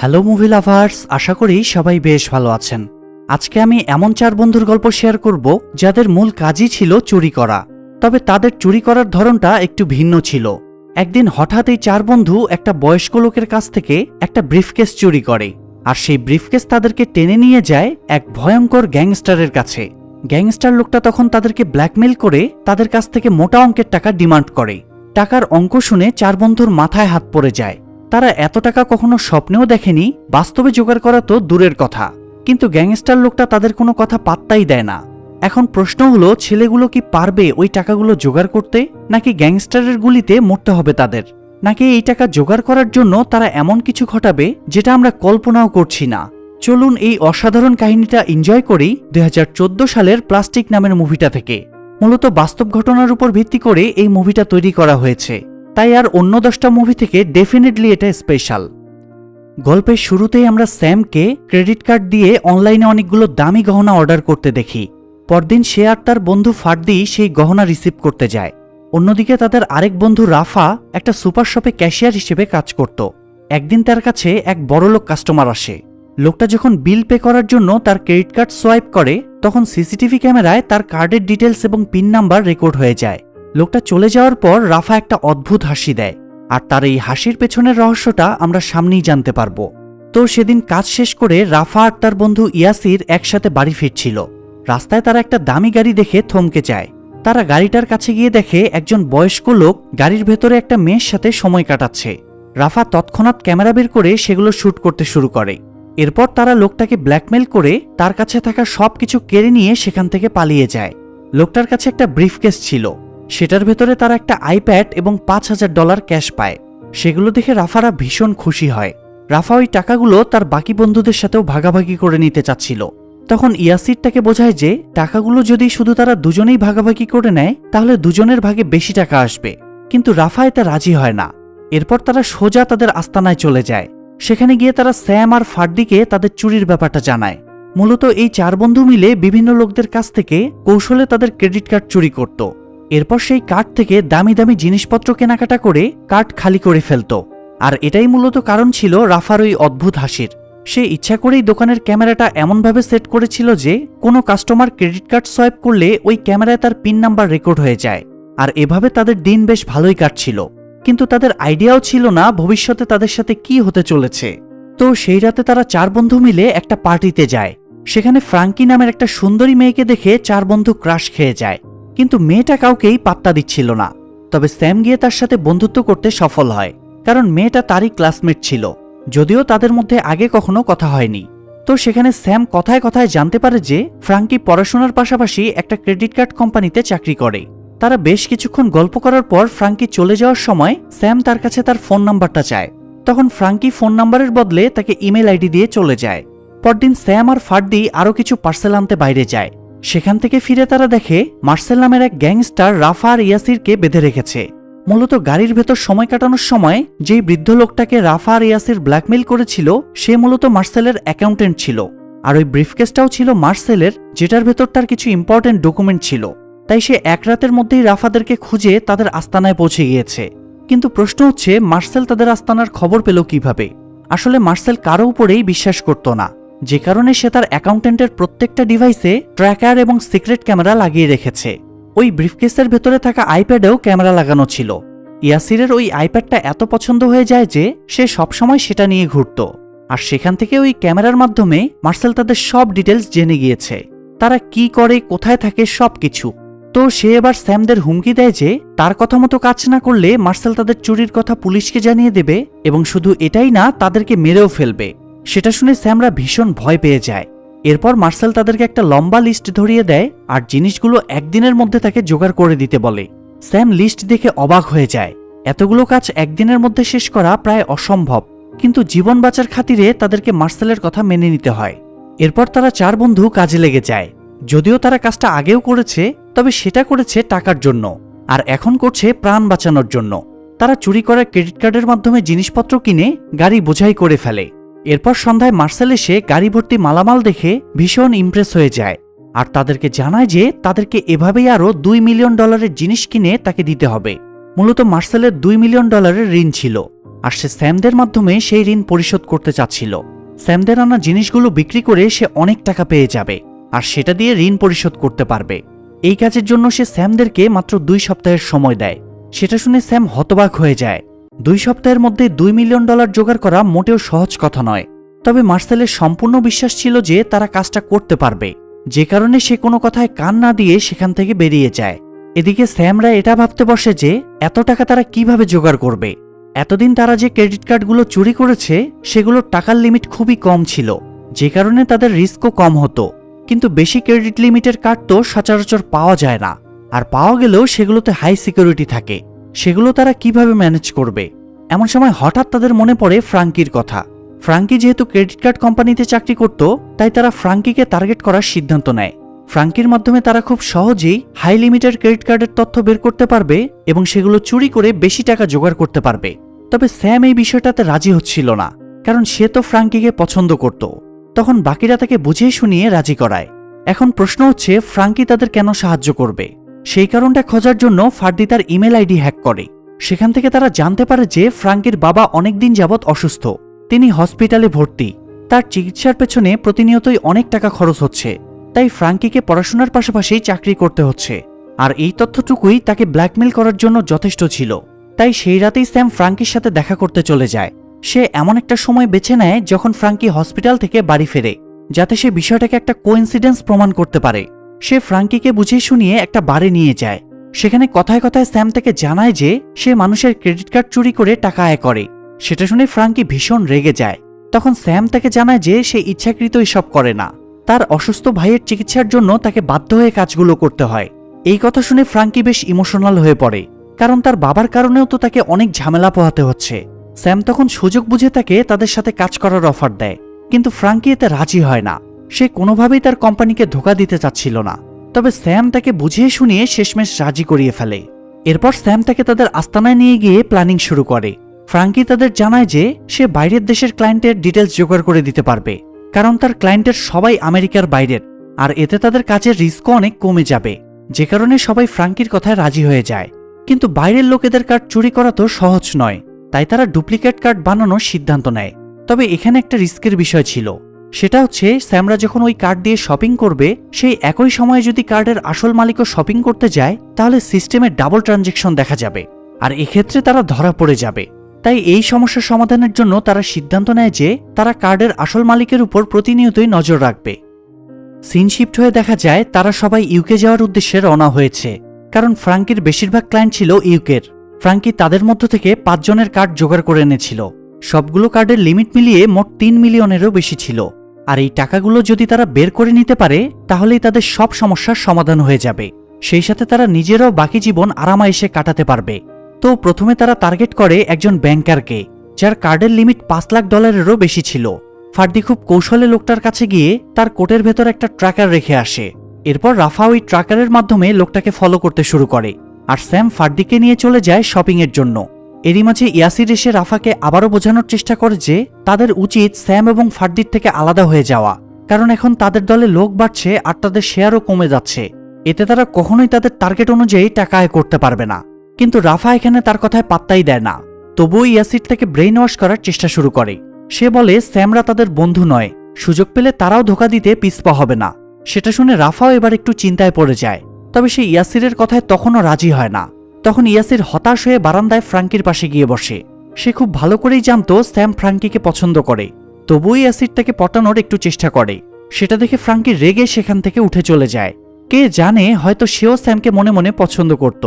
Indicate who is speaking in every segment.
Speaker 1: Hello movie lovers, আশা করি সবাই বেশ ভালো আছেন। আজকে আমি এমন 4 বন্ধুর গল্প শেয়ার করব যাদের মূল কাজই ছিল চুরি করা। তবে তাদের চুরি করার ধরনটা একটু ভিন্ন ছিল। একদিন হঠাৎ এই 4 বন্ধু একটা বয়স্ক লোকের কাছ থেকে একটা ব্রিফকেস চুরি করে, আর সেই ব্রিফকেস তাদেরকে টেনে নিয়ে যায় এক ভয়ঙ্কর গ্যাংস্টারের কাছে। গ্যাংস্টার লোকটা তখন তাদেরকে ব্ল্যাকমেল করে তাদের কাছ থেকে মোটা অঙ্কের টাকা ডিমান্ড করে। টাকার অঙ্ক শুনে 4 বন্ধুর মাথায় হাত পড়ে যায়। তারা এত টাকা কখনো স্বপ্নেও দেখেনি, বাস্তবে জোগাড় করা তো দূরের কথা। কিন্তু গ্যাংস্টার লোকটা তাদের কোনো কথা পাত্তাই দেয় না। এখন প্রশ্ন হলো, ছেলেগুলো কি পারবে ওই টাকাগুলো জোগাড় করতে, নাকি গ্যাংস্টারের গুলিতে মরতে হবে তাদের, নাকি এই টাকা জোগাড় করার জন্য তারা এমন কিছু ঘটাবে যেটা আমরা কল্পনাও করছি না। চলুন এই অসাধারণ কাহিনীটা এনজয় করি 2014 সালের প্লাস্টিক নামের মুভিটা থেকে। মূলত বাস্তব ঘটনার উপর ভিত্তি করে এই মুভিটা তৈরি করা হয়েছে, তাই আর অন্য 10টা মুভি থেকে ডেফিনেটলি এটা স্পেশাল। গল্পের শুরুতেই আমরা স্যামকে ক্রেডিট কার্ড দিয়ে অনলাইনে অনেকগুলো দামি গহনা অর্ডার করতে দেখি। পরদিন সে আর তার বন্ধু ফার্দি সেই গহনা রিসিভ করতে যায়। অন্যদিকে তাদের আরেক বন্ধু রাফা একটা সুপার শপে ক্যাশিয়ার হিসেবে কাজ করত। একদিন তার কাছে এক বড়লোক কাস্টমার আসে। লোকটা যখন বিল পে করার জন্য তার ক্রেডিট কার্ড সোয়াইপ করে, তখন সিসিটিভি ক্যামেরায় তার কার্ডের ডিটেলস এবং পিন নাম্বার রেকর্ড হয়ে যায়। লোকটা চলে যাওয়ার পর রাফা একটা অদ্ভুত হাসি দেয়, আর তার এই হাসির পেছনের রহস্যটা আমরা সামনেই জানতে পারবো। তো সেদিন কাজ শেষ করে রাফা আর তার বন্ধু ইয়াসির একসাথে বাড়ি ফিরছিল। রাস্তায় তারা একটা দামি গাড়ি দেখে থমকে যায়। তারা গাড়িটার কাছে গিয়ে দেখে একজন বয়স্ক লোক গাড়ির ভেতরে একটা মেয়ের সাথে সময় কাটাচ্ছে। রাফা তৎক্ষণাৎ ক্যামেরা বের করে সেগুলো শ্যুট করতে শুরু করে। এরপর তারা লোকটাকে ব্ল্যাকমেল করে তার কাছে থাকা সবকিছু কেড়ে নিয়ে সেখান থেকে পালিয়ে যায়। লোকটার কাছে একটা ব্রিফকেস ছিল, সেটার ভেতরে তারা একটা আইপ্যাড এবং $5000 ক্যাশ পায়। সেগুলো দেখে রাফারা ভীষণ খুশি হয়। রাফা ওই টাকাগুলো তার বাকি বন্ধুদের সাথেও ভাগাভাগি করে নিতে চাচ্ছিল। তখন ইয়াসির তাকে বোঝায় যে টাকাগুলো যদি শুধু তারা দুজনেই ভাগাভাগি করে নেয় তাহলে দুজনের ভাগে বেশি টাকা আসবে, কিন্তু রাফা এতে রাজি হয় না। এরপর তারা সোজা তাদের আস্তানায় চলে যায়। সেখানে গিয়ে তারা স্যাম আর ফার্দিকে তাদের চুরির ব্যাপারটা জানায়। মূলত এই 4 বন্ধু মিলে বিভিন্ন লোকদের কাছ থেকে কৌশলে তাদের ক্রেডিট কার্ড চুরি করত। এরপর সেই কার্ড থেকে দামি দামি জিনিসপত্র কেনাকাটা করে কার্ড খালি করে ফেলত। আর এটাই মূলত কারণ ছিল রাফার ওই অদ্ভুত হাসির। সে ইচ্ছা করেই দোকানের ক্যামেরাটা এমনভাবে সেট করেছিল যে কোনো কাস্টমার ক্রেডিট কার্ড সোয়াইপ করলে ওই ক্যামেরায় তার পিন নাম্বার রেকর্ড হয়ে যায়। আর এভাবে তাদের দিন বেশ ভালোই কাটছিল, কিন্তু তাদের আইডিয়াও ছিল না ভবিষ্যতে তাদের সাথে কি হতে চলেছে। তো সেই রাতে তারা 4 বন্ধু মিলে একটা পার্টিতে যায়। সেখানে ফ্রাঙ্কি নামের একটা সুন্দরী মেয়েকে দেখে 4 বন্ধু ক্রাশ খেয়ে যায়, কিন্তু মেয়েটা কাউকেই পাত্তা দিচ্ছিল না। তবে স্যাম গিয়ে তার সাথে বন্ধুত্ব করতে সফল হয়, কারণ মেয়েটা তারই ক্লাসমেট ছিল, যদিও তাদের মধ্যে আগে কখনো কথা হয়নি। তো সেখানে স্যাম কথায় কথায় জানতে পারে যে ফ্রাঙ্কি পড়াশোনার পাশাপাশি একটা ক্রেডিট কার্ড কোম্পানিতে চাকরি করে। তারা বেশ কিছুক্ষণ গল্প করার পর ফ্রাঙ্কি চলে যাওয়ার সময় স্যাম তার কাছে তার ফোন নাম্বারটা চায়। তখন ফ্রাঙ্কি ফোন নাম্বারের বদলে তাকে ইমেল আইডি দিয়ে চলে যায়। পরদিন স্যাম আর ফার্দি আরও কিছু পার্সেল আনতে বাইরে যায়। সেখান থেকে ফিরে তারা দেখে মার্সেল নামের এক গ্যাংস্টার রাফা আর ইয়াসিরকে বেঁধে রেখেছে। মূলত গাড়ির ভেতর সময় কাটানোর সময় যেই বৃদ্ধ লোকটাকে রাফা আর ইয়াসির ব্ল্যাকমেল করেছিল সে মূলত মার্সেলের অ্যাকাউন্টেন্ট ছিল। আর ওই ব্রিফকেসটাও ছিল মার্সেলের, যেটার ভেতর তার কিছু ইম্পর্টেন্ট ডকুমেন্ট ছিল। তাই সে এক রাতের মধ্যেই রাফাদেরকে খুঁজে তাদের আস্তানায় পৌঁছে গিয়েছে। কিন্তু প্রশ্ন হচ্ছে, মার্সেল তাদের আস্তানার খবর পেল কিভাবে? আসলে মার্সেল কারো উপরেই বিশ্বাস করত না, যে কারণে সে তার অ্যাকাউন্টেন্টের প্রত্যেকটা ডিভাইসে ট্র্যাকার এবং সিক্রেট ক্যামেরা লাগিয়ে রেখেছে। ওই ব্রিফকেসের ভেতরে থাকা আইপ্যাডেও ক্যামেরা লাগানো ছিল। ইয়াসিরের ওই আইপ্যাডটা এত পছন্দ হয়ে যায় যে সে সবসময় সেটা নিয়ে ঘুরত, আর সেখান থেকে ওই ক্যামেরার মাধ্যমে মার্সেল তাদের সব ডিটেলস জেনে গিয়েছে, তারা কি করে, কোথায় থাকে, সবকিছু। তো সে এবার স্যামদের হুমকি দেয় যে তার কথা মতো কাজ না করলে মার্সেল তাদের চুরির কথা পুলিশকে জানিয়ে দেবে, এবং শুধু এটাই না, তাদেরকে মেরেও ফেলবে। সেটা শুনে স্যামরা ভীষণ ভয় পেয়ে যায়। এরপর মার্সেল তাদেরকে একটা লম্বা লিস্ট ধরিয়ে দেয় আর জিনিসগুলো একদিনের মধ্যে তাকে জোগাড় করে দিতে বলে। স্যাম লিস্ট দেখে অবাক হয়ে যায়। এতগুলো কাজ একদিনের মধ্যে শেষ করা প্রায় অসম্ভব, কিন্তু জীবন বাঁচার খাতিরে তাদেরকে মার্সেলের কথা মেনে নিতে হয়। এরপর তারা 4 বন্ধু কাজে লেগে যায়। যদিও তারা কাজটা আগেও করেছে, তবে সেটা করেছে টাকার জন্য, আর এখন করছে প্রাণ বাঁচানোর জন্য। তারা চুরি করা ক্রেডিট কার্ডের মাধ্যমে জিনিসপত্র কিনে গাড়ি বোঝাই করে ফেলে। এরপর সন্ধ্যায় মার্সেল এসে গাড়ি ভর্তি মালামাল দেখে ভীষণ ইমপ্রেস হয়ে যায়, আর তাদেরকে জানায় যে তাদেরকে এভাবেই আরও $2 মিলিয়ন জিনিস কিনে তাকে দিতে হবে। মূলত মার্সেলের $2 মিলিয়ন ঋণ ছিল। আর সে স্যামদের মাধ্যমে সেই ঋণ পরিশোধ করতে চাচ্ছিল। স্যামদের আনা জিনিসগুলো বিক্রি করে সে অনেক টাকা পেয়ে যাবে, আর সেটা দিয়ে ঋণ পরিশোধ করতে পারবে। এই কাজের জন্য সে স্যামদেরকে মাত্র 2 সপ্তাহের সময় দেয়। সেটা শুনে স্যাম হতবাক হয়ে যায়। 2 সপ্তাহের মধ্যে $2 মিলিয়ন জোগাড় করা মোটেও সহজ কথা নয়। তবে মার্সেলের সম্পূর্ণ বিশ্বাস ছিল যে তারা কাজটা করতে পারবে, যে কারণে সে কোনো কথায় কান না দিয়ে সেখান থেকে বেরিয়ে যায়। এদিকে স্যামরা এটা ভাবতে বসে যে এত টাকা তারা কিভাবে জোগাড় করবে। এতদিন তারা যে ক্রেডিট কার্ডগুলো চুরি করেছে সেগুলোর টাকার লিমিট খুবই কম ছিল, যে কারণে তাদের রিস্কও কম হতো। কিন্তু বেশি ক্রেডিট লিমিটের কার্ড তো সচরাচর পাওয়া যায় না, আর পাওয়া গেলেও সেগুলোতে হাই সিকিউরিটি থাকে। সেগুলো তারা কিভাবে ম্যানেজ করবে? এমন সময় হঠাৎ তাদের মনে পড়ে ফ্রাঙ্কির কথা। ফ্রাঙ্কি যেহেতু ক্রেডিট কার্ড কোম্পানিতে চাকরি করত, তাই তারা ফ্রাঙ্কিকে টার্গেট করার সিদ্ধান্ত নেয়। ফ্রাঙ্কির মাধ্যমে তারা খুব সহজেই হাই লিমিটেড ক্রেডিট কার্ডের তথ্য বের করতে পারবে এবং সেগুলো চুরি করে বেশি টাকা জোগাড় করতে পারবে। তবে স্যাম এই বিষয়টাতে রাজি হচ্ছিল না, কারণ সে তো ফ্রাঙ্কিকে পছন্দ করত। তখন বাকিরা তাকে বুঝিয়ে শুনিয়ে রাজি করায়। এখন প্রশ্ন হচ্ছে, ফ্রাঙ্কি তাদের কেন সাহায্য করবে? সেই কারণটা খোঁজার জন্য ফার্দি তার ইমেল আইডি হ্যাক করে। সেখান থেকে তারা জানতে পারে যে ফ্রাঙ্কির বাবা অনেকদিন যাবৎ অসুস্থ, তিনি হসপিটালে ভর্তি। তার চিকিৎসার পেছনে প্রতিনিয়তই অনেক টাকা খরচ হচ্ছে, তাই ফ্রাঙ্কিকে পড়াশোনার পাশাপাশি চাকরি করতে হচ্ছে। আর এই তথ্যটুকুই তাকে ব্ল্যাকমেল করার জন্য যথেষ্ট ছিল। তাই সেই রাতেই স্যাম ফ্রাঙ্কির সাথে দেখা করতে চলে যায়। সে এমন একটা সময় বেছে নেয় যখন ফ্রাঙ্কি হসপিটাল থেকে বাড়ি ফেরে, যাতে সে বিষয়টাকে একটা কোইন্সিডেন্স প্রমাণ করতে পারে। সে ফ্রাঙ্কিকে বুঝিয়ে শুনিয়ে একটা বারে নিয়ে যায়। সেখানে কথায় কথায় স্যাম তাকে জানায় যে সে মানুষের ক্রেডিট কার্ড চুরি করে টাকা আয় করে। সেটা শুনে ফ্রাঙ্কি ভীষণ রেগে যায়। তখন স্যাম তাকে জানায় যে সে ইচ্ছাকৃত এসব করে না, তার অসুস্থ ভাইয়ের চিকিৎসার জন্য তাকে বাধ্য হয়ে কাজগুলো করতে হয়। এই কথা শুনে ফ্রাঙ্কি বেশ ইমোশনাল হয়ে পড়ে, কারণ তার বাবার কারণেও তো তাকে অনেক ঝামেলা পোহাতে হচ্ছে। স্যাম তখন সুযোগ বুঝে তাকে তাদের সাথে কাজ করার অফার দেয়, কিন্তু ফ্রাঙ্কি এতে রাজি হয় না। সে কোনোভাবেই তার কোম্পানিকে ধোঁকা দিতে চাচ্ছিল না। তবে স্যাম তাকে বুঝিয়ে শুনিয়ে শেষমেশ রাজি করিয়ে ফেলে। এরপর স্যাম তাকে তাদের আস্তানায় নিয়ে গিয়ে প্ল্যানিং শুরু করে। ফ্রাঙ্কি তাদের জানায় যে সে বাইরের দেশের ক্লায়েন্টের ডিটেলস জোগাড় করে দিতে পারবে, কারণ তার ক্লায়েন্টের সবাই আমেরিকার বাইরের, আর এতে তাদের কাজের রিস্কও অনেক কমে যাবে, যে কারণে সবাই ফ্রাঙ্কির কথায় রাজি হয়ে যায়। কিন্তু বাইরের লোকেদের কার্ড চুরি করা তো সহজ নয়, তাই তারা ডুপ্লিকেট কার্ড বানানোর সিদ্ধান্ত নেয়। তবে এখানে একটা রিস্কের বিষয় ছিল, সেটা হচ্ছে স্যামরা যখন ওই কার্ড দিয়ে শপিং করবে, সেই একই সময়ে যদি কার্ডের আসল মালিকও শপিং করতে যায়, তাহলে সিস্টেমে ডাবল ট্রানজ্যাকশন দেখা যাবে, আর এক্ষেত্রে তারা ধরা পড়ে যাবে। তাই এই সমস্যার সমাধানের জন্য তারা সিদ্ধান্ত নেয় যে তারা কার্ডের আসল মালিকের উপর প্রতিনিয়তই নজর রাখবে। সিন শিফট হয়ে দেখা যায় তারা সবাই ইউকে যাওয়ার উদ্দেশ্যে রওনা হয়েছে, কারণ ফ্রাঙ্কির বেশিরভাগ ক্লায়েন্ট ছিল ইউকের। ফ্রাঙ্কি তাদের মধ্য থেকে 5 জনের কার্ড জোগাড় করে এনেছিল। সবগুলো কার্ডের লিমিট মিলিয়ে মোট 3 মিলিয়নেরও বেশি ছিল। আর এই টাকাগুলো যদি তারা বের করে নিতে পারে, তাহলেই তাদের সব সমস্যার সমাধান হয়ে যাবে। সেই সাথে তারা নিজেরাও বাকি জীবন আরামায়েশে কাটাতে পারবে। তো প্রথমে তারা টার্গেট করে একজন ব্যাংকারকে, যার কার্ডের লিমিট $5 লাখ বেশি ছিল। ফার্দি খুব কৌশলে লোকটার কাছে গিয়ে তার কোটের ভেতর একটা ট্র্যাকার রেখে আসে। এরপর রাফা ওই ট্র্যাকারের মাধ্যমে লোকটাকে ফলো করতে শুরু করে, আর স্যাম ফার্দিকে নিয়ে চলে যায় শপিংয়ের জন্য। এরই মাঝে ইয়াসির এসে রাফাকে আবারও বোঝানোর চেষ্টা করে যে তাদের উচিত স্যাম এবং ফার্দির থেকে আলাদা হয়ে যাওয়া, কারণ এখন তাদের দলে লোক বাড়ছে আর তাদের শেয়ারও কমে যাচ্ছে। এতে তারা কখনোই তাদের টার্গেট অনুযায়ী টাকা আয় করতে পারবে না। কিন্তু রাফা এখানে তার কথায় পাত্তাই দেয় না। তবুও ইয়াসির তাকে ব্রেইন ওয়াশ করার চেষ্টা শুরু করে। সে বলে স্যামরা তাদের বন্ধু নয়, সুযোগ পেলে তারাও ধোঁকা দিতে পিছপা হবে না। সেটা শুনে রাফাও এবার একটু চিন্তায় পড়ে যায়। তবে সে ইয়াসিরের কথায় তখনও রাজি হয় না। তখন ইয়াসির হতাশ হয়ে বারান্দায় ফ্রাঙ্কির পাশে গিয়ে বসে। সে খুব ভালো করেই জানতো স্যাম ফ্রাঙ্কিকে পছন্দ করে, তবুও ইয়াসির তাকে পটানোর একটু চেষ্টা করে। সেটা দেখে ফ্রাঙ্কি রেগে সেখান থেকে উঠে চলে যায়। কে জানে, হয়তো সেও স্যামকে মনে মনে পছন্দ করত।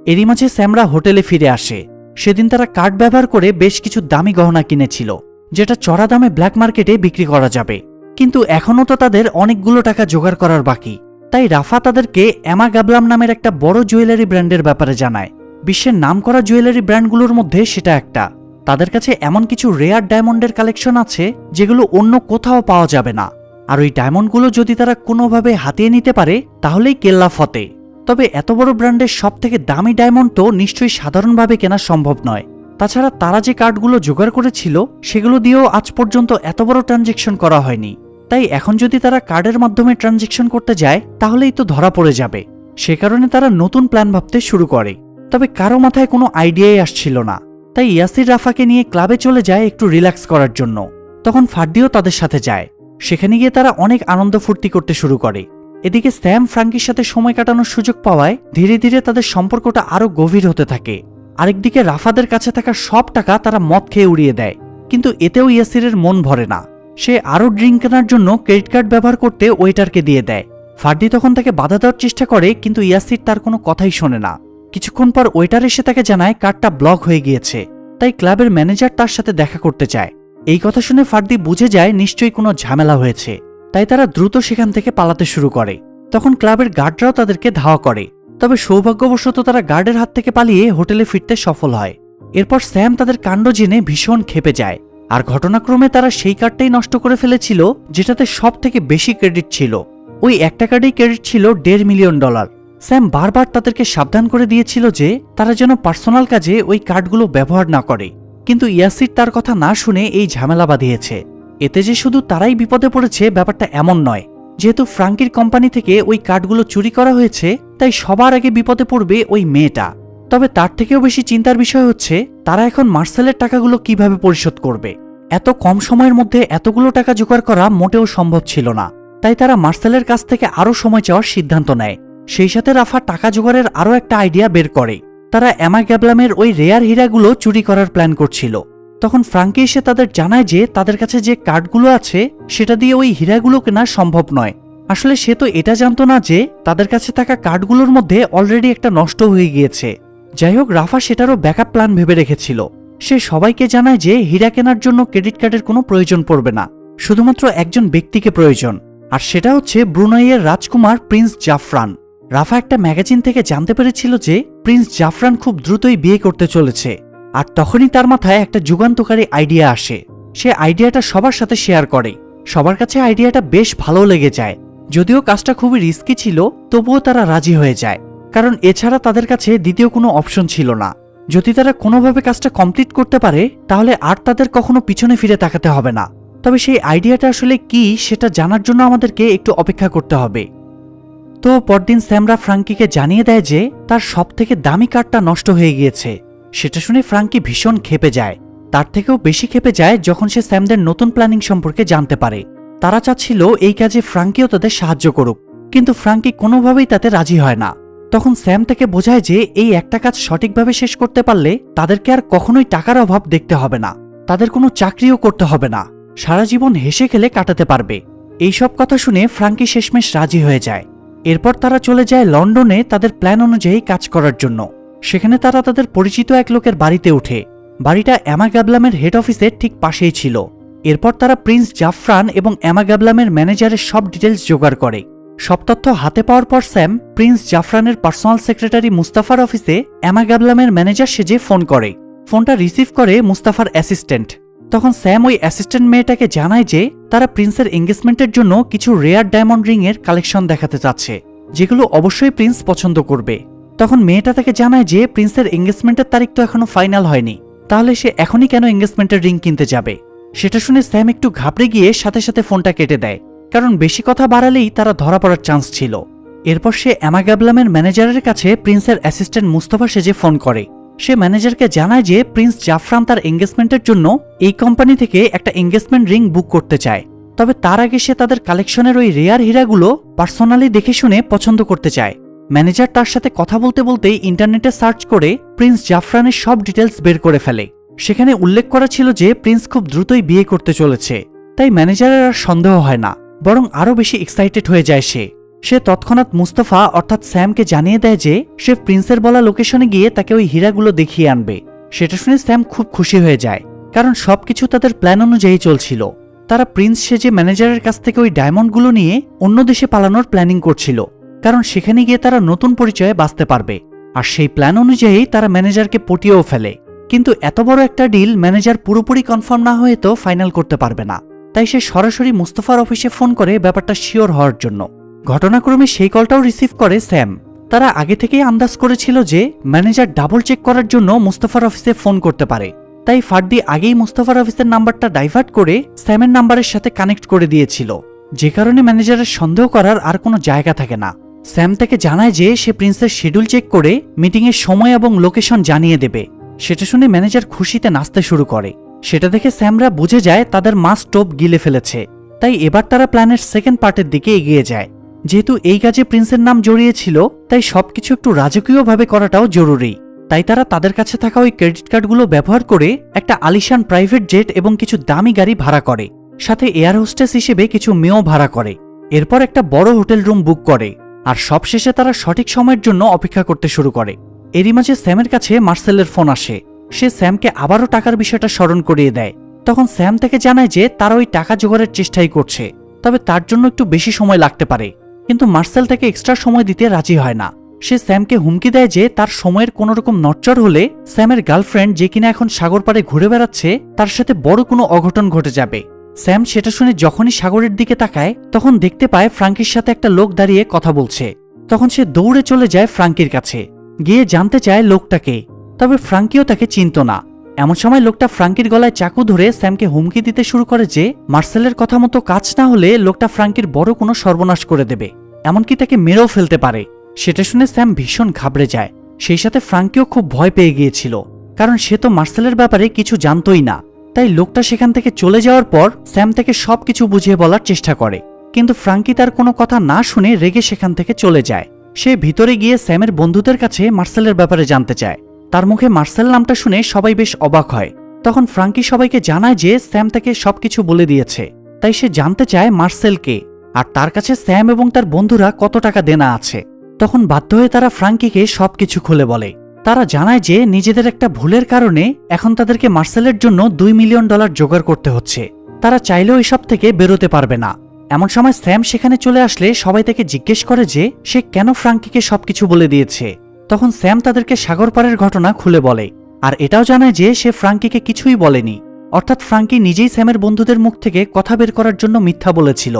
Speaker 1: এরই মাঝে স্যামরা হোটেলে ফিরে আসে। সেদিন তারা কার্ড ব্যবহার করে বেশ কিছু দামি গহনা কিনেছিল, যেটা চড়া দামে ব্ল্যাক মার্কেটে বিক্রি করা যাবে। কিন্তু এখনও তো তাদের অনেকগুলো টাকা জোগাড় করার বাকি। তাই রাফা তাদেরকে এমা গাবলাম নামের একটা বড় জুয়েলারি ব্র্যান্ডের ব্যাপারে জানায়। বিশ্বের নামকরা জুয়েলারি ব্র্যান্ডগুলোর মধ্যে সেটা একটা। তাদের কাছে এমন কিছু রেয়ার ডায়মন্ডের কালেকশন আছে যেগুলো অন্য কোথাও পাওয়া যাবে না, আর ওই ডায়মন্ডগুলো যদি তারা কোনোভাবে হাতিয়ে নিতে পারে তাহলেই কেল্লা ফতে। তবে এত বড় ব্র্যান্ডের সব থেকে দামি ডায়মন্ড তো নিশ্চয়ই সাধারণভাবে কেনা সম্ভব নয়। তাছাড়া তারা যে কার্ডগুলো জোগাড় করেছিল সেগুলো দিয়েও আজ পর্যন্ত এত বড় ট্রানজ্যাকশন করা হয়নি। তাই এখন যদি তারা কার্ডের মাধ্যমে ট্রানজ্যাকশন করতে যায় তাহলেই তো ধরা পড়ে যাবে। সে কারণে তারা নতুন প্ল্যান ভাবতে শুরু করে। তবে কারো মাথায় কোনো আইডিয়াই আসছিল না। তাই ইয়াসির রাফাকে নিয়ে ক্লাবে চলে যায় একটু রিল্যাক্স করার জন্য। তখন ফার্দিও তাদের সাথে যায়। সেখানে গিয়ে তারা অনেক আনন্দ ফুর্তি করতে শুরু করে। এদিকে স্যাম ফ্রাঙ্কির সাথে সময় কাটানোর সুযোগ পাওয়ায় ধীরে ধীরে তাদের সম্পর্কটা আরো গভীর হতে থাকে। আরেকদিকে রাফাদের কাছে থাকা সব টাকা তারা মদ খেয়ে উড়িয়ে দেয়, কিন্তু এতেও ইয়াসিরের মন ভরে না। সে আরো ড্রিঙ্ক কেনার জন্য ক্রেডিট কার্ড ব্যবহার করতে ওয়েটারকে দিয়ে দেয়। ফার্দি তখন তাকে বাধা দেওয়ার চেষ্টা করে, কিন্তু ইয়াসির তার কোনো কথাই শোনে না। কিছুক্ষণ পর ওয়েটার এসে তাকে জানায় কার্ডটা ব্লক হয়ে গিয়েছে, তাই ক্লাবের ম্যানেজার তার সাথে দেখা করতে চায়। এই কথা শুনে ফার্দি বুঝে যায় নিশ্চয়ই কোনো ঝামেলা হয়েছে, তাই তারা দ্রুত সেখান থেকে পালাতে শুরু করে। তখন ক্লাবের গার্ডরাও তাদেরকে ধাওয়া করে, তবে সৌভাগ্যবশত তারা গার্ডের হাত থেকে পালিয়ে হোটেলে ফিরতে সফল হয়। এরপর স্যাম তাদের কাণ্ড জেনে ভীষণ ক্ষেপে যায়, আর ঘটনাক্রমে তারা সেই কার্ডটাই নষ্ট করে ফেলেছিল যেটাতে সব থেকে বেশি ক্রেডিট ছিল। ওই একটা কার্ডেই ক্রেডিট ছিল $1.5 মিলিয়ন। স্যাম বারবার তাদেরকে সাবধান করে দিয়েছিল যে তারা যেন পার্সোনাল কাজে ওই কার্ডগুলো ব্যবহার না করে, কিন্তু ইয়াসির তার কথা না শুনে এই ঝামেলা বাঁধিয়েছে। এতে যে শুধু তারাই বিপদে পড়েছে ব্যাপারটা এমন নয়। যেহেতু ফ্রাঙ্কির কোম্পানি থেকে ওই কার্ডগুলো চুরি করা হয়েছে, তাই সবার আগে বিপদে পড়বে ওই মেয়েটা। তবে তার থেকেও বেশি চিন্তার বিষয় হচ্ছে তারা এখন মার্সেলের টাকাগুলো কিভাবে পরিশোধ করবে। এত কম সময়ের মধ্যে এতগুলো টাকা জোগাড় করা মোটেও সম্ভব ছিল না, তাই তারা মার্সেলের কাছ থেকে আরও সময় চাওয়ার সিদ্ধান্ত নেয়। সেই সাথে রাফা টাকা জোগাড়ের আরও একটা আইডিয়া বের করে। তারা এমা গ্যাবলামের ওই রেয়ার হীরাগুলো চুরি করার প্ল্যান করছিল। তখন ফ্রাঙ্কি এসে তাদের জানায় যে তাদের কাছে যে কার্ডগুলো আছে সেটা দিয়ে ওই হীরাগুলো কেনা সম্ভব নয়। আসলে সে তো এটা জানতো না যে তাদের কাছে থাকা কার্ডগুলোর মধ্যে অলরেডি একটা নষ্ট হয়ে গিয়েছে। যাই হোক, রাফা সেটারও ব্যাকআপ প্ল্যান ভেবে রেখেছিল। সে সবাইকে জানায় যে হীরা কেনার জন্য ক্রেডিট কার্ডের কোনো প্রয়োজন পড়বে না, শুধুমাত্র একজন ব্যক্তিকে প্রয়োজন, আর সেটা হচ্ছে ব্রুনাইয়ের রাজকুমার প্রিন্স জাফরান। রাফা একটা ম্যাগাজিন থেকে জানতে পেরেছিল যে প্রিন্স জাফরান খুব দ্রুতই বিয়ে করতে চলেছে, আর তখনই তার মাথায় একটা যুগান্তকারী আইডিয়া আসে। সে আইডিয়াটা সবার সাথে শেয়ার করে। সবার কাছে আইডিয়াটা বেশ ভালো লেগে যায়। যদিও কাজটা খুবই রিস্কি ছিল, তবুও তারা রাজি হয়ে যায়, কারণ এছাড়া তাদের কাছে দ্বিতীয় কোনো অপশন ছিল না। যদি তারা কোনোভাবে কাজটা কমপ্লিট করতে পারে তাহলে আর তাদের কখনো পিছনে ফিরে তাকাতে হবে না। তবে সেই আইডিয়াটা আসলে কি সেটা জানার জন্য আমাদেরকে একটু অপেক্ষা করতে হবে। তো পরদিন স্যামরা ফ্রাঙ্কিকে জানিয়ে দেয় যে তার সবথেকে দামি কার্ডটা নষ্ট হয়ে গিয়েছে। সেটা শুনে ফ্রাঙ্কি ভীষণ ক্ষেপে যায়। তার থেকেও বেশি ক্ষেপে যায় যখন সে স্যামদের নতুন প্ল্যানিং সম্পর্কে জানতে পারে। তারা চাচ্ছিল এই কাজে ফ্রাঙ্কিও তাদের সাহায্য করুক, কিন্তু ফ্রাঙ্কি কোনোভাবেই তাতে রাজি হয় না। তখন স্যাম তাকে বোঝায় যে এই একটা কাজ সঠিকভাবে শেষ করতে পারলে তাদেরকে আর কখনোই টাকার অভাব দেখতে হবে না, তাদের কোনো চাকরিও করতে হবে না, সারা জীবন হেসে খেলে কাটাতে পারবে। এইসব কথা শুনে ফ্রাঙ্কি শেষমেশ রাজি হয়ে যায়। এরপর তারা চলে যায় লন্ডনে তাদের প্ল্যান অনুযায়ী কাজ করার জন্য। সেখানে তারা তাদের পরিচিত এক লোকের বাড়িতে ওঠে। বাড়িটা এমা গ্যাবলামের হেড অফিসের ঠিক পাশেই ছিল। এরপর তারা প্রিন্স জাফরান এবং এমা গ্যাবলামের ম্যানেজারের সব ডিটেলস জোগাড় করে। সব তথ্য হাতে পাওয়ার পর স্যাম প্রিন্স জাফরানের পার্সোনাল সেক্রেটারি মুস্তাফার অফিসে এমা গ্যাবলামের ম্যানেজার সেজে ফোন করে। ফোনটা রিসিভ করে মুস্তাফার অ্যাসিস্ট্যান্ট। তখন স্যাম ওই অ্যাসিস্ট্যান্ট মেয়েটাকে জানায় যে তারা প্রিন্সের এঙ্গেজমেন্টের জন্য কিছু রেয়ার ডায়মন্ড রিং এর কালেকশন দেখাতে চাচ্ছে, যেগুলো অবশ্যই প্রিন্স পছন্দ করবে। তখন মেয়েটা তাকে জানায় যে প্রিন্সের এঙ্গেজমেন্টের তারিখ তো এখনো ফাইনাল হয়নি, তাহলে সে এখনই কেন এঙ্গেজমেন্টের রিং কিনতে যাবে। সেটা শুনে স্যাম একটু ঘাবড়ে গিয়ে সাথে সাথে ফোনটা কেটে দেয়, কারণ বেশি কথা বাড়ালেই তারা ধরা পড়ার চান্স ছিল। এরপর সে এমা গ্যাবলামের ম্যানেজারের কাছে প্রিন্সের অ্যাসিস্ট্যান্ট মুস্তাফা সেজে ফোন করে। সে ম্যানেজারকে জানায় যে প্রিন্স জাফরান তার এঙ্গেজমেন্টের জন্য এই কোম্পানি থেকে একটা এঙ্গেজমেন্ট রিং বুক করতে চায়, তবে তার আগে সে তাদের কালেকশনের ওই রেয়ার হীরাগুলো পার্সোনালি দেখে শুনে পছন্দ করতে চায়। ম্যানেজার তার সাথে কথা বলতে বলতেই ইন্টারনেটে সার্চ করে প্রিন্স জাফরানের সব ডিটেলস বের করে ফেলে। সেখানে উল্লেখ করা ছিল যে প্রিন্স খুব দ্রুতই বিয়ে করতে চলেছে, তাই ম্যানেজারের আর সন্দেহ হয় না, বরং আরও বেশি এক্সাইটেড হয়ে যায়। সে তৎক্ষণাৎ মুস্তাফা অর্থাৎ স্যামকে জানিয়ে দেয় যে সে প্রিন্সের বলা লোকেশনে গিয়ে তাকে ওই হীরাগুলো দেখিয়ে আনবে। সেটা শুনে স্যাম খুব খুশি হয়ে যায়, কারণ সবকিছু তাদের প্ল্যান অনুযায়ী চলছিল। তারা প্রিন্স সেজে ম্যানেজারের কাছ থেকে ওই ডায়মন্ডগুলো নিয়ে অন্য দেশে পালানোর প্ল্যানিং করছিল, কারণ সেখানে গিয়ে তারা নতুন পরিচয়ে বাঁচতে পারবে। আর সেই প্ল্যান অনুযায়ী তারা ম্যানেজারকে পটিয়েও ফেলে। কিন্তু এত বড় একটা ডিল ম্যানেজার পুরোপুরি কনফার্ম না হয়ে তো ফাইনাল করতে পারবে না, তাই সে সরাসরি মুস্তাফার অফিসে ফোন করে ব্যাপারটা শিওর হওয়ার জন্য। ঘটনাক্রমে সেই কলটাও রিসিভ করে স্যাম। তারা আগে থেকেই আন্দাজ করেছিল যে ম্যানেজার ডাবল চেক করার জন্য মুস্তাফার অফিসে ফোন করতে পারে, তাই ফার্দি আগেই মুস্তাফার অফিসের নাম্বারটা ডাইভার্ট করে স্যামের নাম্বারের সাথে কানেক্ট করে দিয়েছিল, যে কারণে ম্যানেজারের সন্দেহ করার আর কোনো জায়গা থাকে না। স্যাম তাকে জানায় যে সে প্রিন্সের শিডিউল চেক করে মিটিংয়ের সময় এবং লোকেশন জানিয়ে দেবে। সেটা শুনে ম্যানেজার খুশিতে নাচতে শুরু করে। সেটা দেখে স্যামরা বুঝে যায় তাদের মাস টোপ গিলে ফেলেছে। তাই এবার তারা প্ল্যানের সেকেন্ড পার্টের দিকে এগিয়ে যায়। যেহেতু এই কাজে প্রিন্সের নাম জড়িয়ে ছিল, তাই সবকিছু একটু রাজকীয়ভাবে করাটাও জরুরি। তাই তারা তাদের কাছে থাকা ওই ক্রেডিট কার্ডগুলো ব্যবহার করে একটা আলিশান প্রাইভেট জেট এবং কিছু দামি গাড়ি ভাড়া করে, সাথে এয়ার হোস্টেস হিসেবে কিছু মেয়েও ভাড়া করে। এরপর একটা বড় হোটেল রুম বুক করে, আর সবশেষে তারা সঠিক সময়ের জন্য অপেক্ষা করতে শুরু করে। এরই মাঝে স্যামের কাছে মার্সেলের ফোন আসে। সে স্যামকে আবারও টাকার বিষয়টা স্মরণ করিয়ে দেয়। তখন স্যাম তাকে জানায় যে তারা ওই টাকা জোগাড়ের চেষ্টাই করছে, তবে তার জন্য একটু বেশি সময় লাগতে পারে। কিন্তু মার্সেল তাকে এক্সট্রা সময় দিতে রাজি হয় না। সে স্যামকে হুমকি দেয় যে তার সময়ের কোনো রকম নড়চড় হলে স্যামের গার্লফ্রেন্ড, যে কিনা এখন সাগর পাড়ে ঘুরে বেড়াচ্ছে, তার সাথে বড় কোনো অঘটন ঘটে যাবে। স্যাম সেটা শুনে যখনই সাগরের দিকে তাকায়, তখন দেখতে পায় ফ্রাঙ্কির সাথে একটা লোক দাঁড়িয়ে কথা বলছে। তখন সে দৌড়ে চলে যায় ফ্রাঙ্কির কাছে, গিয়ে জানতে চায় লোকটাকে। তবে ফ্রাঙ্কিও তাকে চিনত না। এমন সময় লোকটা ফ্রাঙ্কির গলায় চাকু ধরে স্যামকে হুমকি দিতে শুরু করে যে মার্সেলের কথা মতো কাজ না হলে লোকটা ফ্রাঙ্কির বড় কোনো সর্বনাশ করে দেবে, এমনকি তাকে মেরেও ফেলতে পারে। সেটা শুনে স্যাম ভীষণ ঘাবড়ে যায়। সেই সাথে ফ্রাঙ্কিও খুব ভয় পেয়ে গিয়েছিল, কারণ সে তো মার্সেলের ব্যাপারে কিছু জানতই না। তাই লোকটা সেখান থেকে চলে যাওয়ার পর স্যাম তাকে সবকিছু বুঝিয়ে বলার চেষ্টা করে, কিন্তু ফ্রাঙ্কি তার কোনো কথা না শুনে রেগে সেখান থেকে চলে যায়। সে ভিতরে গিয়ে স্যামের বন্ধুদের কাছে মার্সেলের ব্যাপারে জানতে চায়। তার মুখে মার্সেল নামটা শুনে সবাই বেশ অবাক হয়। তখন ফ্রাঙ্কি সবাইকে জানায় যে স্যাম তাকে সবকিছু বলে দিয়েছে। তাই সে জানতে চায় মার্সেলকে, আর তার কাছে স্যাম এবং তার বন্ধুরা কত টাকা দেনা আছে। তখন বাধ্য হয়ে তারা ফ্রাঙ্কিকে সবকিছু খুলে বলে। তারা জানায় যে নিজেদের একটা ভুলের কারণে এখন তাদেরকে মার্সেলের জন্য $2 মিলিয়ন জোগাড় করতে হচ্ছে। তারা চাইলেও এসব থেকে বেরোতে পারবে না। এমন সময় স্যাম সেখানে চলে আসলে সবাই তাকে জিজ্ঞেস করে যে সে কেন ফ্রাঙ্কিকে সবকিছু বলে দিয়েছে। তখন স্যাম তাদেরকে সাগর পাড়ের ঘটনা খুলে বলে, আর এটাও জানায় যে সে ফ্রাঙ্কিকে কিছুই বলেনি, অর্থাৎ ফ্রাঙ্কি নিজেই স্যামের বন্ধুদের মুখ থেকে কথা বের করার জন্য মিথ্যা বলেছিল।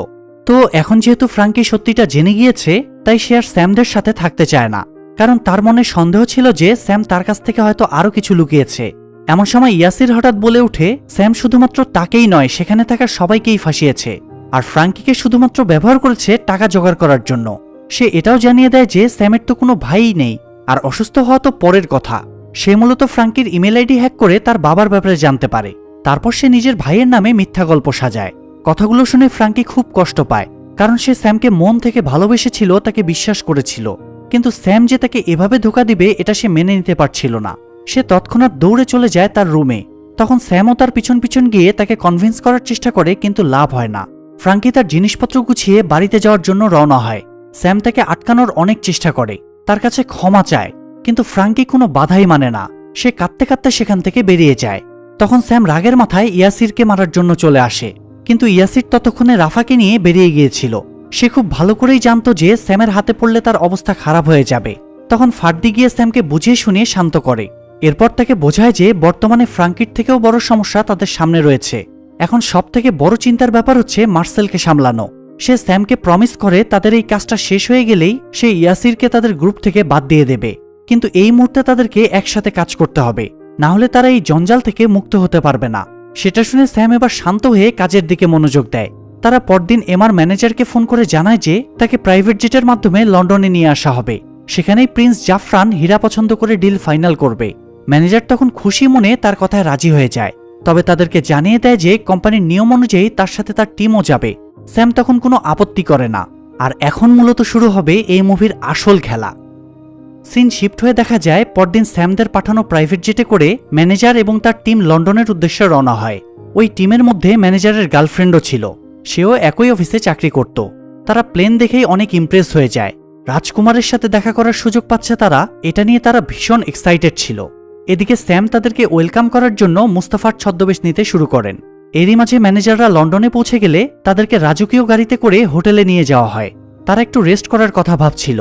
Speaker 1: তো এখন যেহেতু ফ্রাঙ্কি সত্যিটা জেনে গিয়েছে, তাই সে আর স্যামদের সাথে থাকতে চায় না, কারণ তার মনে সন্দেহ ছিল যে স্যাম তার কাছ থেকে হয়তো আরো কিছু লুকিয়েছে। এমন সময় ইয়াসির হঠাৎ বলে ওঠে স্যাম শুধুমাত্র তাকেই নয়, সেখানে থাকা সবাইকেই ফাঁসিয়েছে, আর ফ্রাঙ্কিকে শুধুমাত্র ব্যবহার করেছে টাকা জোগাড় করার জন্য। সে এটাও জানিয়ে দেয় যে স্যামের তো কোনো ভাইই নেই, আর অসুস্থ হওয়া তো পরের কথা। সে মূলত ফ্রাঙ্কির ইমেল আইডি হ্যাক করে তার বাবার ব্যাপারে জানতে পারে। তারপর সে নিজের ভাইয়ের নামে মিথ্যা গল্প সাজায়। কথাগুলো শুনে ফ্রাঙ্কি খুব কষ্ট পায়, কারণ সে স্যামকে মন থেকে ভালোবেসেছিল, তাকে বিশ্বাস করেছিল। কিন্তু স্যাম যে তাকে এভাবে ধোঁকা দিবে এটা সে মেনে নিতে পারছিল না। সে তৎক্ষণাৎ দৌড়ে চলে যায় তার রুমে। তখন স্যামও তার পিছন পিছন গিয়ে তাকে কনভিন্স করার চেষ্টা করে, কিন্তু লাভ হয় না। ফ্রাঙ্কি তার জিনিসপত্র গুছিয়ে বাড়িতে যাওয়ার জন্য রওনা হয়। স্যাম তাকে আটকানোর অনেক চেষ্টা করে, তার কাছে ক্ষমা চায়, কিন্তু ফ্রাঙ্কি কোনো বাধাই মানে না। সে কাঁদতে কাঁদতে সেখান থেকে বেরিয়ে যায়। তখন স্যাম রাগের মাথায় ইয়াসিরকে মারার জন্য চলে আসে, কিন্তু ইয়াসির ততক্ষণে রাফাকে নিয়ে বেরিয়ে গিয়েছিল। সে খুব ভালো করেই জানতো যে স্যামের হাতে পড়লে তার অবস্থা খারাপ হয়ে যাবে। তখন ফার্দি গিয়ে স্যামকে বুঝিয়ে শুনিয়ে শান্ত করে। এরপর তাকে বোঝায় যে বর্তমানে ফ্রাঙ্কির থেকেও বড় সমস্যা তাদের সামনে রয়েছে। এখন সব থেকে বড় চিন্তার ব্যাপার হচ্ছে মার্সেলকে সামলানো। সে স্যামকে প্রমিস করে তাদের এই কাজটা শেষ হয়ে গেলেই সে ইয়াসিরকে তাদের গ্রুপ থেকে বাদ দিয়ে দেবে, কিন্তু এই মুহূর্তে তাদেরকে একসাথে কাজ করতে হবে, না হলে তারা এই জঞ্জাল থেকে মুক্ত হতে পারবে না। সেটা শুনে স্যাম এবার শান্ত হয়ে কাজের দিকে মনোযোগ দেয়। তারা পরদিন এমআর ম্যানেজারকে ফোন করে জানায় যে তাকে প্রাইভেট জেটের মাধ্যমে লন্ডনে নিয়ে আসা হবে। সেখানেই প্রিন্স জাফরান হীরা পছন্দ করে ডিল ফাইনাল করবে। ম্যানেজার তখন খুশি মনে তার কথায় রাজি হয়ে যায়, তবে তাদেরকে জানিয়ে দেয় যে কোম্পানির নিয়ম অনুযায়ী তার সাথে তার টিমও যাবে। স্যাম তখন কোনো আপত্তি করে না। আর এখন মূলত শুরু হবে এই মুভির আসল খেলা। সিন শিফট হয়ে দেখা যায় পরদিন স্যামদের পাঠানো প্রাইভেট জেটে করে ম্যানেজার এবং তার টিম লন্ডনের উদ্দেশ্যে রওনা হয়। ওই টিমের মধ্যে ম্যানেজারের গার্লফ্রেন্ডও ছিল, সেও একই অফিসে চাকরি করত। তারা প্লেন দেখেই অনেক ইমপ্রেস হয়ে যায়। রাজকুমারের সাথে দেখা করার সুযোগ পাচ্ছে তারা, এটা নিয়ে তারা ভীষণ এক্সাইটেড ছিল। এদিকে স্যাম তাদেরকে ওয়েলকাম করার জন্য মুস্তাফার ছদ্মবেশ নিতে শুরু করেন। এরই মাঝে ম্যানেজাররা লন্ডনে পৌঁছে গেলে তাদেরকে রাজকীয় গাড়িতে করে হোটেলে নিয়ে যাওয়া হয়। তারা একটু রেস্ট করার কথা ভাবছিল।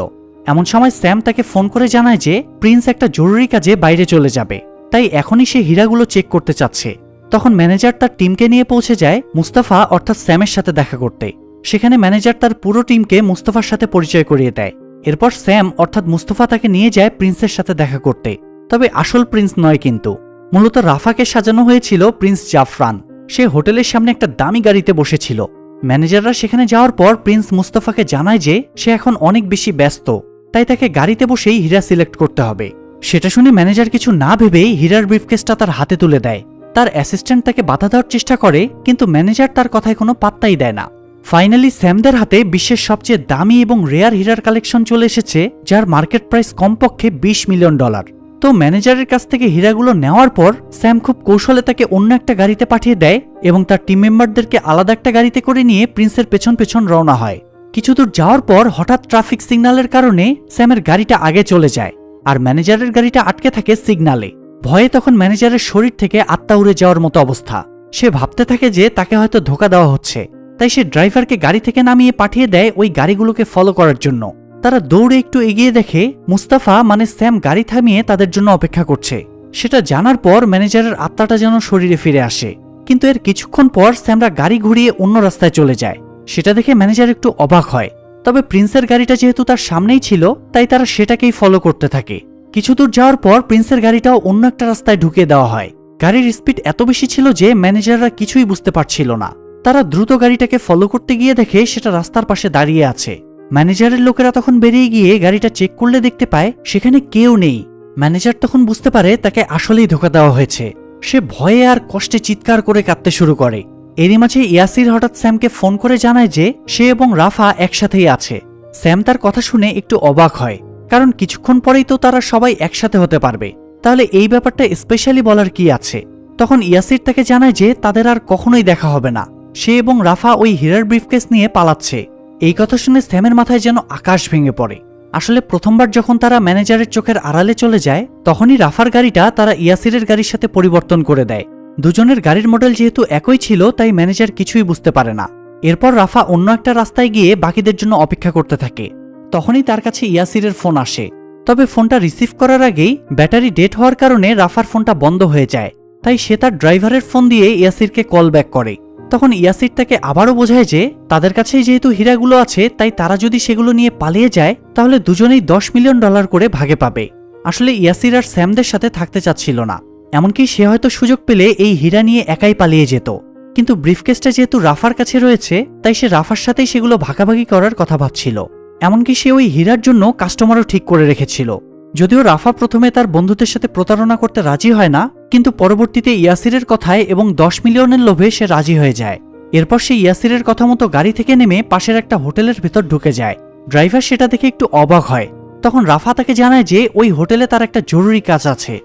Speaker 1: এমন সময় স্যাম তাকে ফোন করে জানায় যে প্রিন্স একটা জরুরি কাজে বাইরে চলে যাবে, তাই এখনই সে হীরাগুলো চেক করতে চাচ্ছে। তখন ম্যানেজার তার টিমকে নিয়ে পৌঁছে যায় মুস্তাফা অর্থাৎ স্যামের সাথে দেখা করতে। সেখানে ম্যানেজার তার পুরো টিমকে মুস্তাফার সাথে পরিচয় করিয়ে দেয়। এরপর স্যাম অর্থাৎ মুস্তাফা তাকে নিয়ে যায় প্রিন্সের সাথে দেখা করতে, তবে আসল প্রিন্স নয়, কিন্তু মূলত রাফাকে সাজানো হয়েছিল প্রিন্স জাফরান। সে হোটেলের সামনে একটা দামি গাড়িতে বসেছিল। ম্যানেজাররা সেখানে যাওয়ার পর প্রিন্স মুস্তাফাকে জানায় যে সে এখন অনেক বেশি ব্যস্ত, তাই তাকে গাড়িতে বসেই হীরা সিলেক্ট করতে হবে। সেটা শুনে ম্যানেজার কিছু না ভেবেই হীরার ব্রিফকেসটা তার হাতে তুলে দেয়। তার অ্যাসিস্ট্যান্ট তাকে বাধা দেওয়ার চেষ্টা করে, কিন্তু ম্যানেজার তার কথায় কোনো পাত্তাই দেয় না। ফাইনালি স্যামদের হাতে বিশ্বের সবচেয়ে দামি এবং রেয়ার হীরার কালেকশন চলে এসেছে, যার মার্কেট প্রাইস কমপক্ষে $20 মিলিয়ন। তো ম্যানেজারের কাছ থেকে হীরাগুলো নেওয়ার পর স্যাম খুব কৌশলে তাকে অন্য একটা গাড়িতে পাঠিয়ে দেয় এবং তার টিম মেম্বারদেরকে আলাদা একটা গাড়িতে করে নিয়ে প্রিন্সের পেছন পেছন রওনা হয়। কিছু দূর যাওয়ার পর হঠাৎ ট্রাফিক সিগন্যালের কারণে স্যামের গাড়িটা আগে চলে যায়, আর ম্যানেজারের গাড়িটা আটকে থাকে সিগন্যালে। ভয়ে তখন ম্যানেজারের শরীর থেকে আত্মা উড়ে যাওয়ার মতো অবস্থা। সে ভাবতে থাকে যে তাকে হয়তো ধোঁকা দেওয়া হচ্ছে, তাই সে ড্রাইভারকে গাড়ি থেকে নামিয়ে পাঠিয়ে দেয় ওই গাড়িগুলোকে ফলো করার জন্য। তারা দৌড়ে একটু এগিয়ে দেখে মুস্তাফা মানে স্যাম গাড়ি থামিয়ে তাদের জন্য অপেক্ষা করছে। সেটা জানার পর ম্যানেজারের আত্মাটা যেন শরীরে ফিরে আসে, কিন্তু এর কিছুক্ষণ পর স্যামরা গাড়ি ঘুরিয়ে অন্য রাস্তায় চলে যায়। সেটা দেখে ম্যানেজার একটু অবাক হয়, তবে প্রিন্সের গাড়িটা যেহেতু তার সামনেই ছিল তাই তারা সেটাকেই ফলো করতে থাকে। কিছু দূর যাওয়ার পর প্রিন্সের গাড়িটাও অন্য একটা রাস্তায় ঢুকিয়ে দেওয়া হয়। গাড়ির স্পিড এত বেশি ছিল যে ম্যানেজাররা কিছুই বুঝতে পারছিল না। তারা দ্রুত গাড়িটাকে ফলো করতে গিয়ে দেখে সেটা রাস্তার পাশে দাঁড়িয়ে আছে। ম্যানেজারের লোকেরা তখন বেরিয়ে গিয়ে গাড়িটা চেক করলে দেখতে পায় সেখানে কেউ নেই। ম্যানেজার তখন বুঝতে পারে তাকে আসলেই ধোঁকা দেওয়া হয়েছে। সে ভয়ে আর কষ্টে চিৎকার করে কাঁদতে শুরু করে। এরই মাঝে ইয়াসির হঠাৎ স্যামকে ফোন করে জানায় যে সে এবং রাফা একসাথেই আছে। স্যাম তার কথা শুনে একটু অবাক হয়, কারণ কিছুক্ষণ পরেই তো তারা সবাই একসাথে হতে পারবে, তাহলে এই ব্যাপারটা স্পেশালি বলার কি আছে। তখন ইয়াসির তাকে জানায় যে তাদের আর কখনোই দেখা হবে না, সে এবং রাফা ওই হীরার ব্রিফকেস নিয়ে পালাচ্ছে। এই কথা শুনে স্যামের মাথায় যেন আকাশ ভেঙে পড়ে। আসলে প্রথমবার যখন তারা ম্যানেজারের চোখের আড়ালে চলে যায় তখনই রাফার গাড়িটা তারা ইয়াসিরের গাড়ির সাথে পরিবর্তন করে দেয়। দুজনের গাড়ির মডেল যেহেতু একই ছিল তাই ম্যানেজার কিছুই বুঝতে পারে না। এরপর রাফা অন্য একটা রাস্তায় গিয়ে বাকিদের জন্য অপেক্ষা করতে থাকে। তখনই তার কাছে ইয়াসিরের ফোন আসে, তবে ফোনটা রিসিভ করার আগেই ব্যাটারি ডেড হওয়ার কারণে রাফার ফোনটা বন্ধ হয়ে যায়। তাই সে তার ড্রাইভারের ফোন দিয়ে ইয়াসিরকে কল ব্যাক করে। তখন ইয়াসির তাকে আবারও বোঝায় যে তাদের কাছেই যেহেতু হীরাগুলো আছে তাই তারা যদি সেগুলো নিয়ে পালিয়ে যায় তাহলে দুজনেই $10 মিলিয়ন করে ভাগে পাবে। আসলে ইয়াসির আর স্যামদের সাথে থাকতে চাচ্ছিল না, এমনকি সে হয়তো সুযোগ পেলে এই হীরা নিয়ে একাই পালিয়ে যেত, কিন্তু ব্রিফকেসটা যেহেতু রাফার কাছে রয়েছে তাই সে রাফার সাথেই সেগুলো ভাগাভাগি করার কথা ভাবছিল। এমনকি সে ওই হীরার জন্য কাস্টমারও ঠিক করে রেখেছিল। যদিও রাফা প্রথমে তার বন্ধুদের সাথে প্রতারণা করতে রাজি হয় না, কিন্তু পরবর্তীতে ইয়াসিরের কথায় এবং $10 মিলিয়নের লোভে সে রাজি হয়ে যায়। এরপর সে ইয়াসিরের কথা মতো গাড়ি থেকে নেমে পাশের একটা হোটেলের ভেতর ঢুকে যায়। ড্রাইভার সেটা দেখে একটু অবাক হয়। তখন রাফা তাকে জানায় যে ওই হোটেলে তার একটা জরুরি কাজ আছে।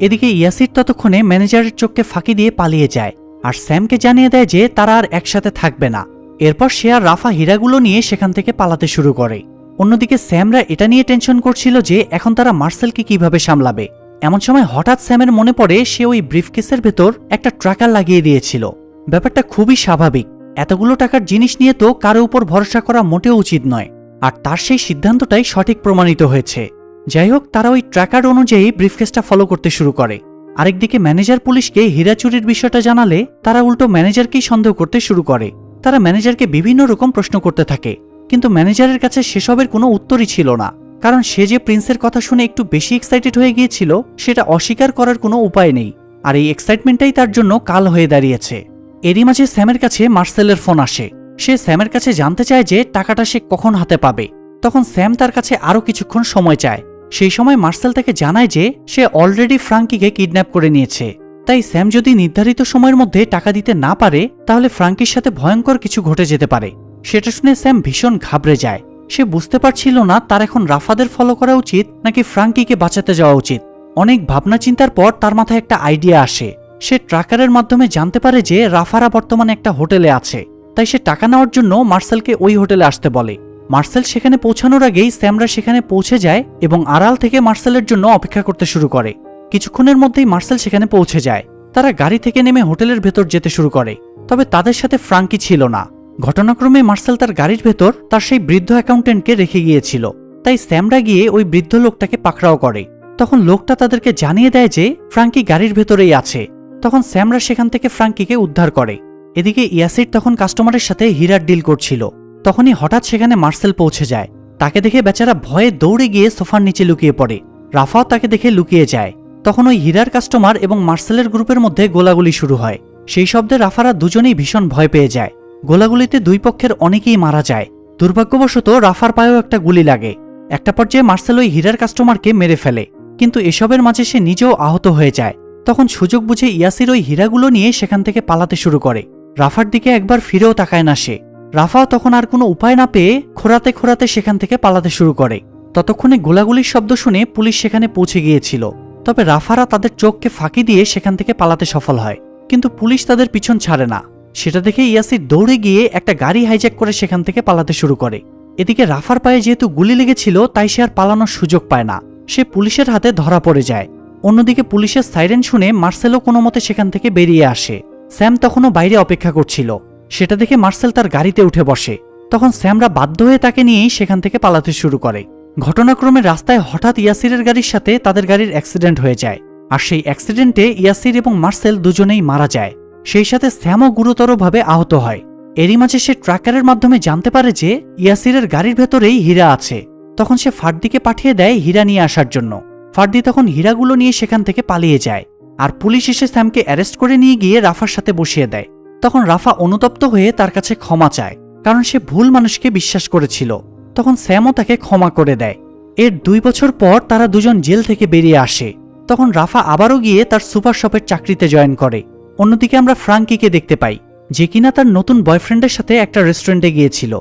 Speaker 1: এদিকে ইয়াসির ততক্ষণে ম্যানেজারের চোখকে ফাঁকি দিয়ে পালিয়ে যায় আর স্যামকে জানিয়ে দেয় যে তারা আর একসাথে থাকবে না। এরপর সে আর রাফা হীরাগুলো নিয়ে সেখান থেকে পালাতে শুরু করে। অন্যদিকে স্যামরা এটা নিয়ে টেনশন করছিল যে এখন তারা মার্সেলকে কিভাবে সামলাবে। এমন সময় হঠাৎ স্যামের মনে পড়ে সে ওই ব্রিফকেসের ভেতর একটা ট্র্যাকার লাগিয়ে দিয়েছিল। ব্যাপারটা খুবই স্বাভাবিক, এতগুলো টাকার জিনিস নিয়ে তো কারো উপর ভরসা করা মোটেও উচিত নয়, আর তার সেই সিদ্ধান্তটাই সঠিক প্রমাণিত হয়েছে। যাই হোক, তারা ওই ট্র্যাকার অনুযায়ী ব্রিফকেসটা ফলো করতে শুরু করে। আরেকদিকে ম্যানেজার পুলিশকে হীরা চুরির বিষয়টা জানালে তারা উল্টো ম্যানেজারকেই সন্দেহ করতে শুরু করে। তারা ম্যানেজারকে বিভিন্ন রকম প্রশ্ন করতে থাকে, কিন্তু ম্যানেজারের কাছে সেসবের কোনো উত্তরই ছিল না, কারণ সে যে প্রিন্সের কথা শুনে একটু বেশি এক্সাইটেড হয়ে গিয়েছিল সেটা অস্বীকার করার কোনো উপায় নেই, আর এই এক্সাইটমেন্টটাই তার জন্য কাল হয়ে দাঁড়িয়েছে। এরই মাঝে স্যামের কাছে মার্সেলের ফোন আসে। সে স্যামের কাছে জানতে চায় যে টাকাটা সে কখন হাতে পাবে। তখন স্যাম তার কাছে আরও কিছুক্ষণ সময় চায়। সেই সময় মার্সেল তাকে জানায় যে সে অলরেডি ফ্রাঙ্কিকে কিডন্যাপ করে নিয়েছে, তাই স্যাম যদি নির্ধারিত সময়ের মধ্যে টাকা দিতে না পারে তাহলে ফ্রাঙ্কির সাথে ভয়ঙ্কর কিছু ঘটে যেতে পারে। সেটা শুনে স্যাম ভীষণ ঘাবড়ে যায়। সে বুঝতে পারছিল না তার এখন রাফাদের ফলো করা উচিত নাকি ফ্রাঙ্কিকে বাঁচাতে যাওয়া উচিত। অনেক ভাবনা চিন্তার পর তার মাথায় একটা আইডিয়া আসে। সে ট্র্যাকারের মাধ্যমে জানতে পারে যে রাফারা বর্তমানে একটা হোটেলে আছে, তাই সে টাকা নেওয়ার জন্য মার্সেলকে ওই হোটেলে আসতে বলে। মার্সেল সেখানে পৌঁছানোর আগেই স্যামরা সেখানে পৌঁছে যায় এবং আড়াল থেকে মার্সেলের জন্য অপেক্ষা করতে শুরু করে। কিছুক্ষণের মধ্যেই মার্সেল সেখানে পৌঁছে যায়। তারা গাড়ি থেকে নেমে হোটেলের ভেতর যেতে শুরু করে, তবে তাদের সাথে ফ্রাঙ্কি ছিল না। ঘটনাক্রমে মার্সেল তার গাড়ির ভেতর তার সেই বৃদ্ধ অ্যাকাউন্টেন্টকে রেখে গিয়েছিল, তাই স্যামরা গিয়ে ওই বৃদ্ধ লোকটাকে পাকড়াও করে। তখন লোকটা তাদেরকে জানিয়ে দেয় যে ফ্রাঙ্কি গাড়ির ভেতরেই আছে। তখন স্যামরা সেখান থেকে ফ্রাঙ্কিকে উদ্ধার করে। এদিকে ইয়াসির তখন কাস্টমারের সাথে হীরার ডিল করছিল। তখনই হঠাৎ সেখানে মার্সেল পৌঁছে যায়। তাকে দেখে বেচারা ভয়ে দৌড়ে গিয়ে সোফার নিচে লুকিয়ে পড়ে। রাফাও তাকে দেখে লুকিয়ে যায়। তখন ওই হীরার কাস্টমার এবং মার্সেলের গ্রুপের মধ্যে গোলাগুলি শুরু হয়। সেই শব্দে রাফারা দুজনেই ভীষণ ভয় পেয়ে যায়। গোলাগুলিতে দুই পক্ষের অনেকেই মারা যায়। দুর্ভাগ্যবশত রাফার পায়েও একটা গুলি লাগে। একটা পর্যায়ে মার্সেল ওই হীরার কাস্টমারকে মেরে ফেলে, কিন্তু এসবের মাঝে সে নিজেও আহত হয়ে যায়। তখন সুযোগ বুঝে ইয়াসির ওই হীরাগুলো নিয়ে সেখান থেকে পালাতে শুরু করে। রাফার দিকে একবার ফিরেও তাকায় না সে। রাফাও তখন আর কোনো উপায় না পেয়ে খোঁড়াতে খোঁড়াতে সেখান থেকে পালাতে শুরু করে। ততক্ষণে গোলাগুলির শব্দ শুনে পুলিশ সেখানে পৌঁছে গিয়েছিল। তবে রাফারা তাদের চোখকে ফাঁকি দিয়ে সেখান থেকে পালাতে সফল হয়, কিন্তু পুলিশ তাদের পিছন ছাড়ে না। সেটা দেখে ইয়াসির দৌড়ে গিয়ে একটা গাড়ি হাইজ্যাক করে সেখান থেকে পালাতে শুরু করে। এদিকে রাফার পায়ে যেহেতু গুলি লেগেছিল তাই সে আর পালানোর সুযোগ পায় না, সে পুলিশের হাতে ধরা পড়ে যায়। অন্যদিকে পুলিশের সাইরেন শুনে মার্সেলও কোনো মতে সেখান থেকে বেরিয়ে আসে। স্যাম তখনও বাইরে অপেক্ষা করছিল। সেটা দেখে মার্সেল তার গাড়িতে উঠে বসে। তখন স্যামরা বাধ্য হয়ে তাকে নিয়েই সেখান থেকে পালাতে শুরু করে। ঘটনাক্রমে রাস্তায় হঠাৎ ইয়াসিরের গাড়ির সাথে তাদের গাড়ির অ্যাক্সিডেন্ট হয়ে যায়, আর সেই অ্যাক্সিডেন্টে ইয়াসির এবং মার্সেল দুজনেই মারা যায়। সেই সাথে স্যামও গুরুতরভাবে আহত হয়। এরই মাঝে সে ট্র্যাকারের মাধ্যমে জানতে পারে যে ইয়াসিরের গাড়ির ভেতরেই হীরা আছে। তখন সে ফার্দিকে পাঠিয়ে দেয় হীরা নিয়ে আসার জন্য। ফার্দি তখন হীরাগুলো নিয়ে সেখান থেকে পালিয়ে যায়, আর পুলিশ এসে স্যামকে অ্যারেস্ট করে নিয়ে গিয়ে রাফার সাথে বসিয়ে দেয়। তখন রাফা অনুতপ্ত হয়ে তার কাছে ক্ষমা চায়, কারণ সে ভুল মানুষকে বিশ্বাস করেছিল। তখন স্যামও তাকে ক্ষমা করে দেয়। এর 2 বছর পর তারা দুজন জেল থেকে বেরিয়ে আসে। তখন রাফা আবারও গিয়ে তার সুপার শপের চাকরিতে জয়েন করে। অন্যদিকে আমরা ফ্রাঙ্কিকে দেখতে পাই, যে কিনা তার নতুন বয়ফ্রেন্ডের সাথে একটা রেস্টুরেন্টে গিয়েছিল।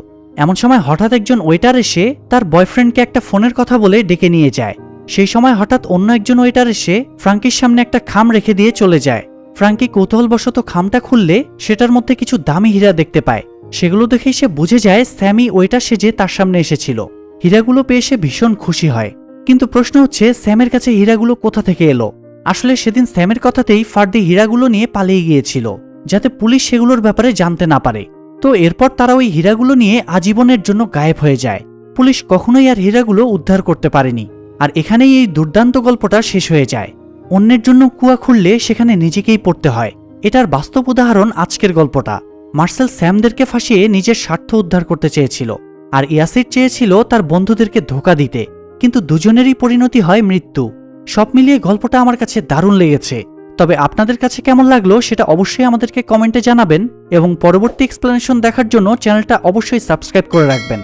Speaker 1: এমন সময় হঠাৎ একজন ওয়েটার এসে তার বয়ফ্রেন্ডকে একটা ফোনের কথা বলে ডেকে নিয়ে যায়। সেই সময় হঠাৎ অন্য একজন ওয়েটার এসে ফ্রাঙ্কির সামনে একটা খাম রেখে দিয়ে চলে যায়। ফ্রাঙ্কি কৌতূহলবশত খামটা খুললে সেটার মধ্যে কিছু দামি হীরা দেখতে পায়। সেগুলো দেখেই সে বুঝে যায় স্যামি ওয়েটার সেজে তার সামনে এসেছিল। হীরাগুলো পেয়ে সে ভীষণ খুশি হয়, কিন্তু প্রশ্ন হচ্ছে স্যামের কাছে হীরাগুলো কোথা থেকে এলো। আসলে সেদিন স্যামের কথাতেই ফার্দি হীরাগুলো নিয়ে পালিয়ে গিয়েছিল, যাতে পুলিশ সেগুলোর ব্যাপারে জানতে না পারে। তো এরপর তারা ওই হীরাগুলো নিয়ে আজীবনের জন্য গায়েব হয়ে যায়। পুলিশ কখনোই আর হীরাগুলো উদ্ধার করতে পারেনি। আর এখানেই এই দুর্দান্ত গল্পটা শেষ হয়ে যায়। অন্যের জন্য কুয়া খুললে সেখানে নিজেকেই পড়তে হয়, এটার বাস্তব উদাহরণ আজকের গল্পটা। মার্সেল স্যামদেরকে ফাঁসিয়ে নিজের স্বার্থ উদ্ধার করতে চেয়েছিল, আর ইয়াসির চেয়েছিল তার বন্ধুদেরকে ধোঁকা দিতে, কিন্তু দুজনেরই পরিণতি হয় মৃত্যু। সব মিলিয়ে গল্পটা আমার কাছে দারুণ লেগেছে। তবে আপনাদের কাছে কেমন লাগলো সেটা অবশ্যই আমাদেরকে কমেন্টে জানাবেন, এবং পরবর্তী এক্সপ্লেনেশন দেখার জন্য চ্যানেলটা অবশ্যই সাবস্ক্রাইব করে রাখবেন।